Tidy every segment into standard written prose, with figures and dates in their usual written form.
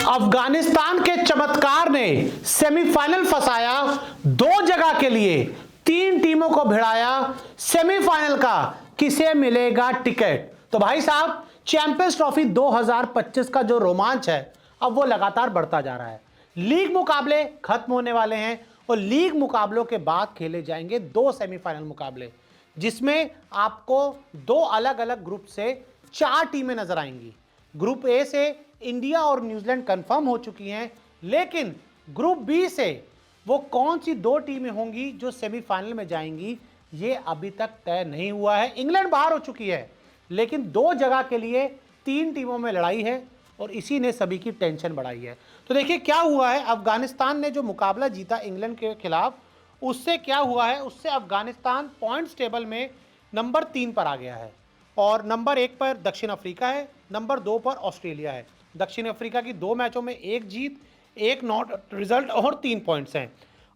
अफगानिस्तान के चमत्कार ने सेमीफाइनल फंसाया, 2 जगह के लिए 3 टीमों को भिड़ाया। सेमीफाइनल का किसे मिलेगा टिकट? तो भाई साहब, चैंपियंस ट्रॉफी 2025 का जो रोमांच है अब वो लगातार बढ़ता जा रहा है। लीग मुकाबले खत्म होने वाले हैं और लीग मुकाबलों के बाद खेले जाएंगे 2 सेमीफाइनल मुकाबले, जिसमें आपको 2 अलग अलग ग्रुप से 4 टीमें नजर आएंगी। ग्रुप ए से इंडिया और न्यूजीलैंड कंफर्म हो चुकी हैं, लेकिन ग्रुप बी से वो कौन सी 2 टीमें होंगी जो सेमीफाइनल में जाएंगी ये अभी तक तय नहीं हुआ है। इंग्लैंड बाहर हो चुकी है, लेकिन 2 जगह के लिए 3 टीमों में लड़ाई है और इसी ने सभी की टेंशन बढ़ाई है। तो देखिए क्या हुआ है, अफगानिस्तान ने जो मुकाबला जीता इंग्लैंड के खिलाफ, उससे क्या हुआ है, उससे अफगानिस्तान पॉइंट्स टेबल में नंबर 3 पर आ गया है और नंबर 1 पर दक्षिण अफ्रीका है, नंबर 2 पर ऑस्ट्रेलिया है। दक्षिण अफ्रीका की 2 मैचों में 1 जीत, 1 नॉट रिजल्ट और 3 पॉइंट्स हैं।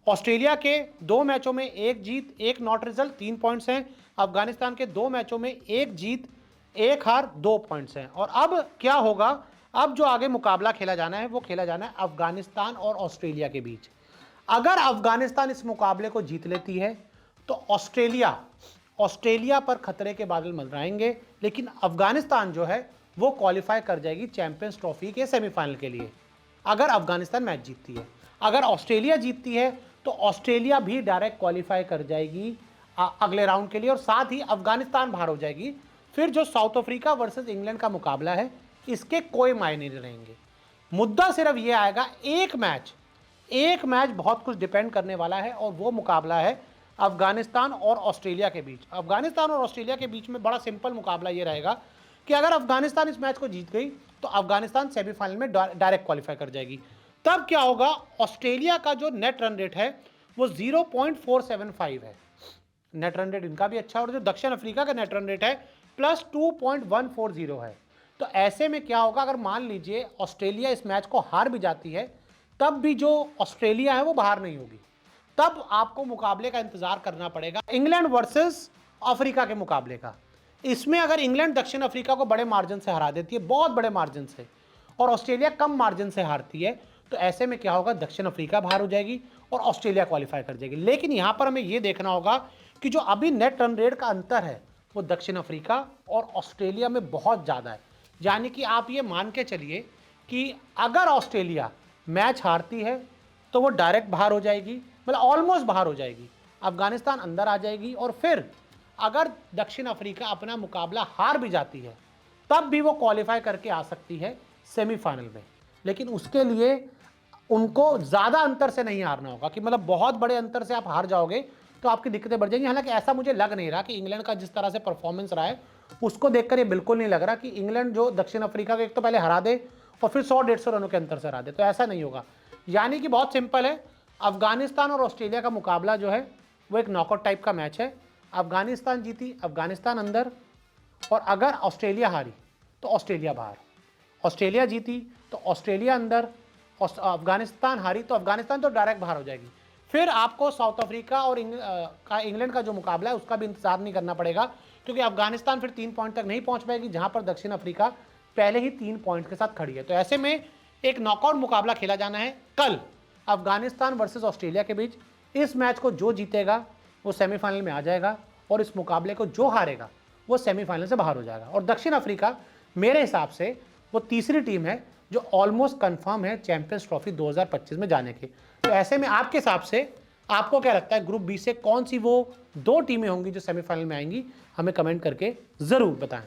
ऑस्ट्रेलिया के 2 मैचों में 1 जीत, 1 नॉट रिजल्ट, 3 पॉइंट्स हैं। अफगानिस्तान के 2 मैचों में 1 जीत, 1 हार, 2 पॉइंट्स हैं। और अब क्या होगा, अब जो आगे मुकाबला खेला जाना है वो खेला जाना है अफगानिस्तान और ऑस्ट्रेलिया के बीच। अगर अफगानिस्तान इस मुकाबले को जीत लेती है तो ऑस्ट्रेलिया पर खतरे के बादल मंडराएंगे, लेकिन अफगानिस्तान जो है वो क्वालिफाई कर जाएगी चैंपियंस ट्रॉफी के सेमीफाइनल के लिए, अगर अफगानिस्तान मैच जीतती है। अगर ऑस्ट्रेलिया जीतती है तो ऑस्ट्रेलिया भी डायरेक्ट क्वालिफाई कर जाएगी अगले राउंड के लिए और साथ ही अफगानिस्तान बाहर हो जाएगी। फिर जो साउथ अफ्रीका वर्सेस इंग्लैंड का मुकाबला है इसके कोई मायने नहीं रहेंगे। मुद्दा सिर्फ ये आएगा, एक मैच बहुत कुछ डिपेंड करने वाला है और वो मुकाबला है अफगानिस्तान और ऑस्ट्रेलिया के बीच। अफगानिस्तान और ऑस्ट्रेलिया के बीच में बड़ा सिंपल मुकाबला ये रहेगा कि अगर अफगानिस्तान इस मैच को जीत गई तो अफगानिस्तान सेमीफाइनल में डायरेक्ट क्वालिफाई कर जाएगी। तब क्या होगा, ऑस्ट्रेलिया का जो नेट रन रेट है वो 0.475 है, नेट रन रेट इनका भी अच्छा है, और जो दक्षिण अफ्रीका का नेट रन रेट है +2.140 है। तो ऐसे में क्या होगा, अगर मान लीजिए ऑस्ट्रेलिया इस मैच को हार भी जाती है तब भी जो ऑस्ट्रेलिया है वो बाहर नहीं होगी। तब आपको मुकाबले का इंतजार करना पड़ेगा इंग्लैंड वर्सेस अफ्रीका के मुकाबले का। इसमें अगर इंग्लैंड दक्षिण अफ्रीका को बड़े मार्जिन से हरा देती है, बहुत बड़े मार्जिन से, और ऑस्ट्रेलिया कम मार्जिन से हारती है, तो ऐसे में क्या होगा, दक्षिण अफ्रीका बाहर हो जाएगी और ऑस्ट्रेलिया क्वालिफाई कर जाएगी। लेकिन यहां पर हमें यह देखना होगा कि जो अभी नेट रन रेट का अंतर है वो दक्षिण अफ्रीका और ऑस्ट्रेलिया में बहुत ज़्यादा है। यानी कि आप ये मान के चलिए कि अगर ऑस्ट्रेलिया मैच हारती है तो वो डायरेक्ट बाहर हो जाएगी, मतलब ऑलमोस्ट बाहर हो जाएगी, अफगानिस्तान अंदर आ जाएगी, और फिर अगर दक्षिण अफ्रीका अपना मुकाबला हार भी जाती है तब भी वो क्वालिफाई करके आ सकती है सेमीफाइनल में। लेकिन उसके लिए उनको ज़्यादा अंतर से नहीं हारना होगा, कि मतलब बहुत बड़े अंतर से आप हार जाओगे तो आपकी दिक्कतें बढ़ जाएंगी। हालांकि ऐसा मुझे लग नहीं रहा कि इंग्लैंड का जिस तरह से परफॉर्मेंस रहा है उसको देखकर ये बिल्कुल नहीं लग रहा कि इंग्लैंड जो दक्षिण अफ्रीका को एक तो पहले हरा दे और फिर 100-150 रनों के अंतर से हरा दे, तो ऐसा नहीं होगा। यानी कि बहुत सिंपल है, अफगानिस्तान और ऑस्ट्रेलिया का मुकाबला जो है वो एक नॉकआउट टाइप का मैच है। अफगानिस्तान जीती, अफगानिस्तान अंदर, और अगर ऑस्ट्रेलिया हारी तो ऑस्ट्रेलिया बाहर। ऑस्ट्रेलिया जीती तो ऑस्ट्रेलिया अंदर, अफगानिस्तान हारी तो अफगानिस्तान तो डायरेक्ट बाहर हो जाएगी। फिर आपको साउथ अफ्रीका और इंग्लैंड का जो मुकाबला है उसका भी इंतजार नहीं करना पड़ेगा, क्योंकि अफगानिस्तान फिर 3 पॉइंट तक नहीं पहुंच पाएगी, जहां पर दक्षिण अफ्रीका पहले ही 3 पॉइंट के साथ खड़ी है। तो ऐसे में एक नॉकआउट मुकाबला खेला जाना है कल अफगानिस्तान वर्सेस ऑस्ट्रेलिया के बीच। इस मैच को जो जीतेगा वो सेमीफाइनल में आ जाएगा और इस मुकाबले को जो हारेगा वो सेमीफाइनल से बाहर हो जाएगा। और दक्षिण अफ्रीका मेरे हिसाब से वो तीसरी टीम है जो ऑलमोस्ट कंफर्म है चैंपियंस ट्रॉफी 2025 में जाने के। तो ऐसे में आपके हिसाब से आपको क्या लगता है, ग्रुप बी से कौन सी वो 2 टीमें होंगी जो सेमीफाइनल में आएंगी? हमें कमेंट करके ज़रूर बताएं।